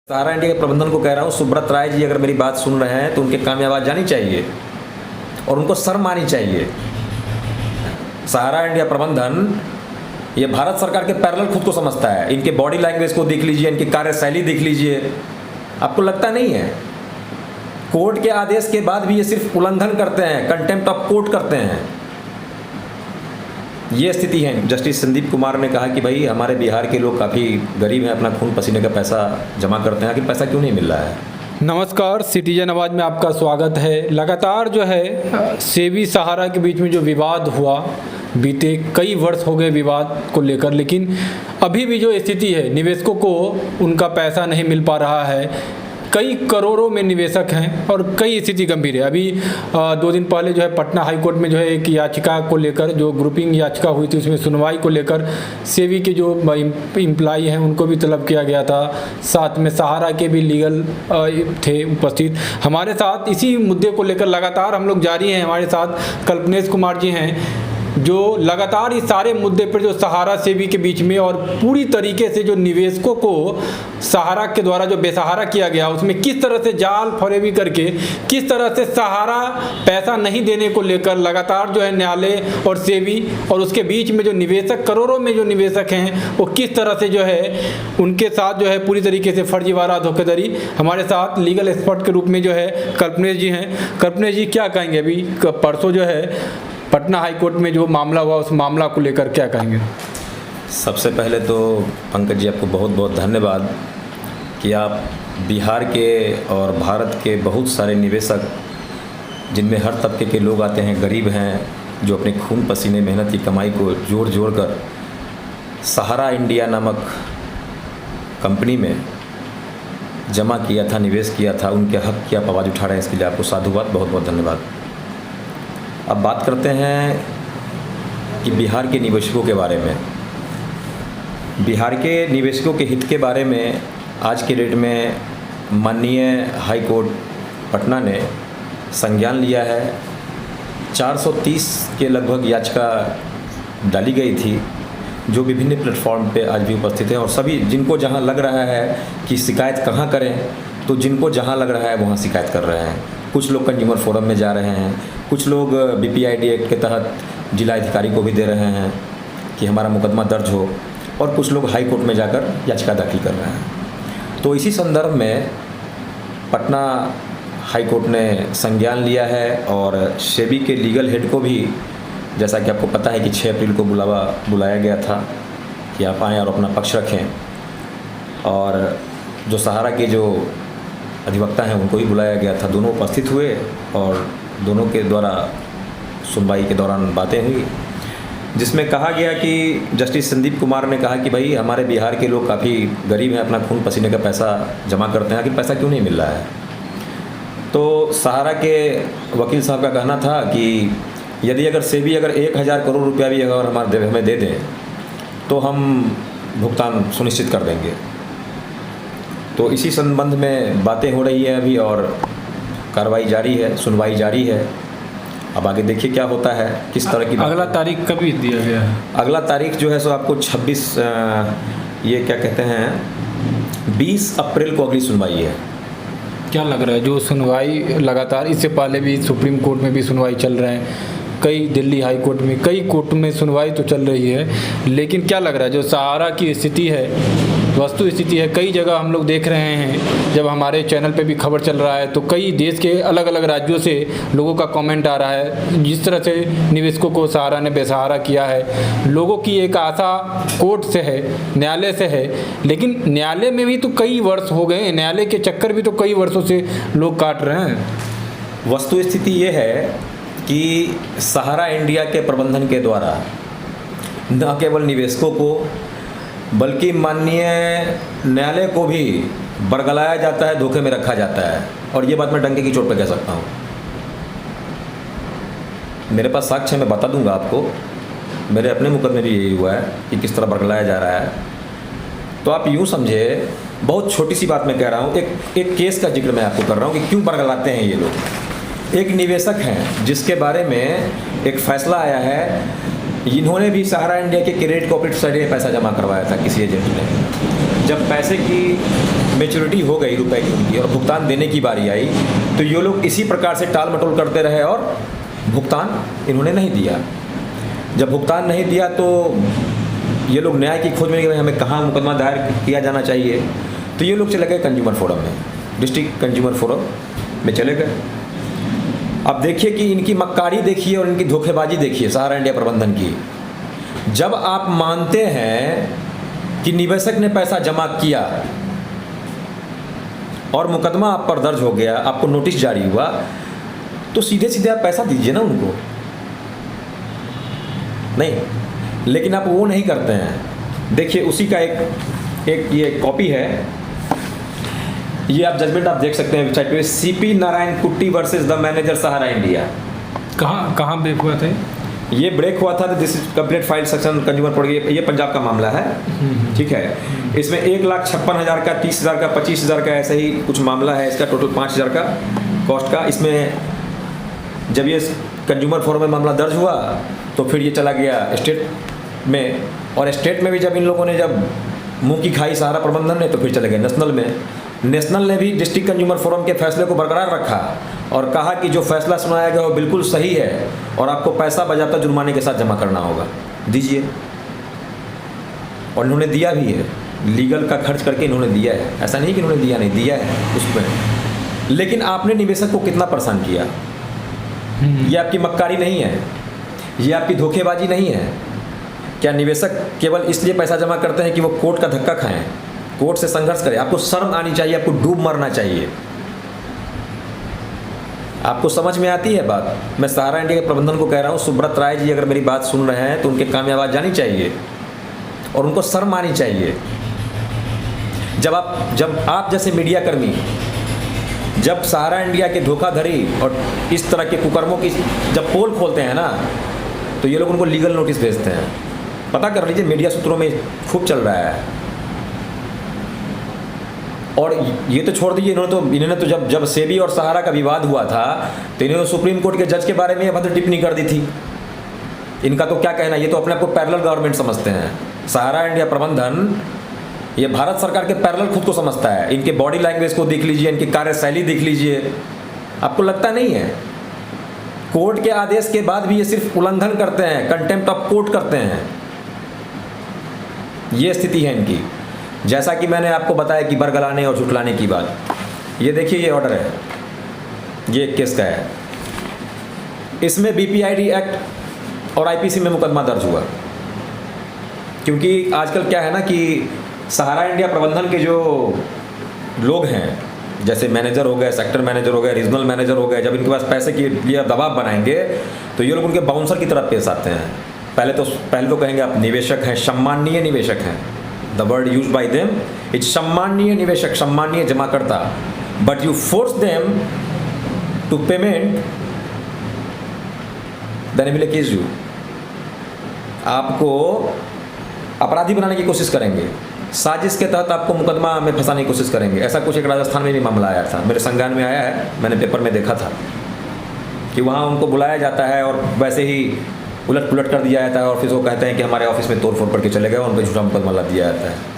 सहारा India के प्रबंधन को कह रहा हूँ, सुब्रत राय जी अगर मेरी बात सुन रहे हैं तो उनके कान में आवाज़ जानी चाहिए और उनको शर्म आनी चाहिए। सहारा इंडिया प्रबंधन ये भारत सरकार के पैरेलल खुद को समझता है। इनके बॉडी लैंग्वेज को देख लीजिए, इनकी कार्यशैली देख लीजिए, आपको लगता नहीं है? कोर्ट के आदेश के बाद भी ये सिर्फ उल्लंघन करते हैं, कंटेम्प्ट ऑफ कोर्ट करते हैं। ये स्थिति है। जस्टिस संदीप कुमार ने कहा कि भाई हमारे बिहार के लोग काफ़ी गरीब हैं, अपना खून पसीने का पैसा जमा करते हैं, आखिर पैसा क्यों नहीं मिल रहा है? नमस्कार, सिटीजन आवाज़ में आपका स्वागत है। लगातार जो है सेबी सहारा के बीच में जो विवाद हुआ, बीते कई वर्ष हो गए विवाद को लेकर, लेकिन अभी भी जो स्थिति है निवेशकों को उनका पैसा नहीं मिल पा रहा है। कई करोड़ों में निवेशक हैं और कई स्थिति गंभीर है। अभी 2 दिन पहले जो है पटना हाई कोर्ट में जो है एक याचिका को लेकर, जो ग्रुपिंग याचिका हुई थी, उसमें सुनवाई को लेकर सेबी के जो एम्प्लॉई हैं उनको भी तलब किया गया था। साथ में सहारा के भी लीगल थे उपस्थित। हमारे साथ इसी मुद्दे को लेकर लगातार हम लोग जारी हैं। हमारे साथ कल्पनेश कुमार जी हैं जो लगातार इस सारे मुद्दे पर जो सहारा सेबी के बीच में और पूरी तरीके से जो निवेशकों को सहारा के द्वारा जो बेसहारा किया गया, उसमें किस तरह से जाल फरेबी करके किस तरह से सहारा पैसा नहीं देने को लेकर लगातार जो है न्यायालय और सेबी और उसके बीच में जो निवेशक, करोड़ों में जो निवेशक हैं, वो किस तरह से जो है उनके साथ जो है पूरी तरीके से फर्जीवाड़ा, धोखाधड़ी। हमारे साथ लीगल एक्सपर्ट के रूप में जो है कल्पनेश जी हैं। कल्पनेश जी, क्या कहेंगे? अभी परसों जो है पटना हाई कोर्ट में जो मामला हुआ, उस मामला को लेकर क्या कहेंगे? सबसे पहले तो पंकज जी आपको बहुत बहुत धन्यवाद कि आप बिहार के और भारत के बहुत सारे निवेशक, जिनमें हर तबके के लोग आते हैं, गरीब हैं, जो अपने खून पसीने मेहनत की कमाई को जोड़ जोड़ कर सहारा इंडिया नामक कंपनी में जमा किया था, निवेश किया था, उनके हक की आप आवाज़ उठा रहे हैं, इसके लिए आपको साधुवाद, बहुत बहुत धन्यवाद। अब बात करते हैं कि बिहार के निवेशकों के बारे में। बिहार के निवेशकों के हित के बारे में आज के डेट में माननीय हाई कोर्ट पटना ने संज्ञान लिया है। 430 के लगभग याचिका डाली गई थी, जो विभिन्न प्लेटफॉर्म पे आज भी उपस्थित हैं, और सभी जिनको जहां लग रहा है कि शिकायत कहां करें, तो जिनको जहां लग रहा है वहां शिकायत कर रहे हैं। कुछ लोग कंज्यूमर फोरम में जा रहे हैं, कुछ लोग BPID एक्ट के तहत जिलाधिकारी को भी दे रहे हैं कि हमारा मुकदमा दर्ज हो, और कुछ लोग हाई कोर्ट में जाकर याचिका दाखिल कर रहे हैं। तो इसी संदर्भ में पटना हाई कोर्ट ने संज्ञान लिया है, और सेबी के लीगल हेड को भी, जैसा कि आपको पता है कि 6 अप्रैल को बुलाया गया था कि आप आएँ और अपना पक्ष रखें, और जो सहारा के जो अधिवक्ता हैं उनको भी बुलाया गया था। दोनों उपस्थित हुए और दोनों के द्वारा सुनवाई के दौरान बातें हुई, जिसमें कहा गया कि जस्टिस संदीप कुमार ने कहा कि भाई हमारे बिहार के लोग काफ़ी गरीब हैं, अपना खून पसीने का पैसा जमा करते हैं, आखिर पैसा क्यों नहीं मिल रहा है? तो सहारा के वकील साहब का कहना था कि यदि अगर सेबी अगर 1000 करोड़ रुपया भी अगर हमें दे दें तो हम भुगतान सुनिश्चित कर देंगे। तो इसी संबंध में बातें हो रही है अभी, और कार्रवाई जारी है, सुनवाई जारी है। अब आगे देखिए क्या होता है, किस तरह की। अगला तारीख कभी दिया गया है? अगला तारीख जो है सो आपको 20 अप्रैल को अगली सुनवाई है। क्या लग रहा है जो सुनवाई लगातार, इससे पहले भी सुप्रीम कोर्ट में भी सुनवाई चल रहे हैं, कई दिल्ली हाई कोर्ट में, कई कोर्ट में सुनवाई तो चल रही है, लेकिन क्या लग रहा है जो सहारा की स्थिति है, वस्तु स्थिति है, कई जगह हम लोग देख रहे हैं, जब हमारे चैनल पे भी खबर चल रहा है तो कई देश के अलग अलग राज्यों से लोगों का कमेंट आ रहा है, जिस तरह से निवेशकों को सहारा ने बेसहारा किया है। लोगों की एक आशा कोर्ट से है, न्यायालय से है, लेकिन न्यायालय में भी तो कई वर्ष हो गए, न्यायालय के चक्कर भी तो कई वर्षों से लोग काट रहे हैं। वस्तु स्थिति ये है कि सहारा इंडिया के प्रबंधन के द्वारा न केवल निवेशकों को बल्कि माननीय न्यायालय को भी बरगलाया जाता है, धोखे में रखा जाता है, और ये बात मैं डंके की चोट पर कह सकता हूँ। मेरे पास साक्ष्य है, मैं बता दूंगा आपको। मेरे अपने मुकदमे भी यही हुआ है कि किस तरह बरगलाया जा रहा है। तो आप यूँ समझे, बहुत छोटी सी बात मैं कह रहा हूँ, एक केस का जिक्र मैं आपको कर रहा हूँ कि क्यों बरगलाते हैं ये लोग। एक निवेशक हैं जिसके बारे में एक फैसला आया है, इन्होंने भी सहारा इंडिया के क्रेडिट कोऑपरेटिव सोसाइटी में पैसा जमा करवाया था किसी एजेंट ने। जब पैसे की मैच्योरिटी हो गई रुपए की उनकी और भुगतान देने की बारी आई, तो ये लोग इसी प्रकार से टाल मटोल करते रहे और भुगतान इन्होंने नहीं दिया। जब भुगतान नहीं दिया तो ये लोग न्याय की खोज में गए, हमें कहाँ मुकदमा दायर किया जाना चाहिए, तो ये लोग चले गए कंज्यूमर फोरम में, डिस्ट्रिक्ट कंज्यूमर फोरम में चले गए। अब देखिए कि इनकी मक्कारी देखिए और इनकी धोखेबाजी देखिए सहारा इंडिया प्रबंधन की। जब आप मानते हैं कि निवेशक ने पैसा जमा किया और मुकदमा आप पर दर्ज हो गया, आपको नोटिस जारी हुआ, तो सीधे सीधे आप पैसा दीजिए ना उनको, नहीं, लेकिन आप वो नहीं करते हैं। देखिए उसी का एक ये कॉपी है, ये आप जजमेंट आप देख सकते हैं वेबसाइट पे, सीपी नारायण कुट्टी versus the manager Sahara India. कहाँ ब्रेक हुआ था? ये ब्रेक हुआ था, this is complete file section consumer पड़ गई, ये पंजाब का मामला है, ठीक है। इसमें 1,56,000 का, 30,000 का, 25,000 का, ऐसे ही कुछ मामला है। इसका टोटल 5,000 का कॉस्ट का। इसमें जब ये कंज्यूमर फोरम में मामला दर्ज हुआ तो फिर ये चला गया स्टेट में, और स्टेट में भी जब इन लोगों ने जब मुंह की खाई सहारा प्रबंधन ने, तो फिर चले गए नेशनल में। नेशनल ने भी डिस्ट्रिक्ट कंज्यूमर फोरम के फैसले को बरकरार रखा और कहा कि जो फैसला सुनाया गया वो बिल्कुल सही है और आपको पैसा बजाता जुर्माने के साथ जमा करना होगा, दीजिए। और इन्होंने दिया भी है, लीगल का खर्च करके इन्होंने दिया है, ऐसा नहीं कि इन्होंने दिया नहीं, दिया है उसमें। लेकिन आपने निवेशक को कितना परेशान किया? ये आपकी मक्कारी नहीं है, ये आपकी धोखेबाजी नहीं है। क्या निवेशक केवल इसलिए पैसा जमा करते हैं कि वो कोर्ट का धक्का खाएं, कोर्ट से संघर्ष करें? आपको शर्म आनी चाहिए, आपको डूब मरना चाहिए। आपको समझ में आती है बात? मैं सहारा इंडिया के प्रबंधन को कह रहा हूँ, सुब्रत राय जी अगर मेरी बात सुन रहे हैं तो उनके कान में आवाज़ जानी चाहिए और उनको शर्म आनी चाहिए। जब आप जैसे मीडिया कर्मी जब सहारा इंडिया के धोखाधड़ी और इस तरह के कुकर्मों की जब पोल खोलते हैं ना, तो ये लोग उनको लीगल नोटिस भेजते हैं। पता कर लीजिए, मीडिया सूत्रों में खूब चल रहा है। और ये तो छोड़ दीजिए, इन्होंने तो जब सेबी और सहारा का विवाद हुआ था तो इन्होंने सुप्रीम कोर्ट के जज के बारे में अभद्र टिप्पणी कर दी थी। इनका तो क्या कहना, ये तो अपने आप को पैरेलल गवर्नमेंट समझते हैं। सहारा इंडिया प्रबंधन ये भारत सरकार के पैरेलल खुद को समझता है। इनके बॉडी लैंग्वेज को देख लीजिए, इनकी कार्यशैली देख लीजिए, आपको लगता नहीं है? कोर्ट के आदेश के बाद भी ये सिर्फ उल्लंघन करते हैं, कंटेम्प्ट ऑफ कोर्ट करते हैं। ये स्थिति है इनकी। जैसा कि मैंने आपको बताया कि बरगलाने और झुठलाने की बात, ये देखिए ये ऑर्डर है, ये एक केस का है। इसमें BPID एक्ट और IPC में मुकदमा दर्ज हुआ, क्योंकि आजकल क्या है ना कि सहारा इंडिया प्रबंधन के जो लोग हैं, जैसे मैनेजर हो गए, सेक्टर मैनेजर हो गए, रीजनल मैनेजर हो गए, जब इनके पास पैसे के लिए दबाव बनाएंगे तो ये लोग उनके बाउंसर की तरफ पेश आते हैं। पहले तो कहेंगे आप निवेशक हैं, सम्माननीय निवेशक हैं, the word use by them is सम्माननीय निवेशक, सम्माननीय जमाकर्ता, but you force them to payment then will accuse you. आपको अपराधी बनाने की कोशिश करेंगे, साजिश के तहत आपको मुकदमा में फंसाने की कोशिश करेंगे। ऐसा कुछ एक राजस्थान में भी मामला आया था, मेरे संज्ञान में आया है, मैंने पेपर में देखा था कि वहाँ उनको बुलाया जाता है और वैसे ही उलट पुलट कर दिया जाता है और फिर वो कहते हैं कि हमारे ऑफिस में तोड़ फोड़ करके चले गए और उन पर झूठा मुकदमा ला दिया जाता है।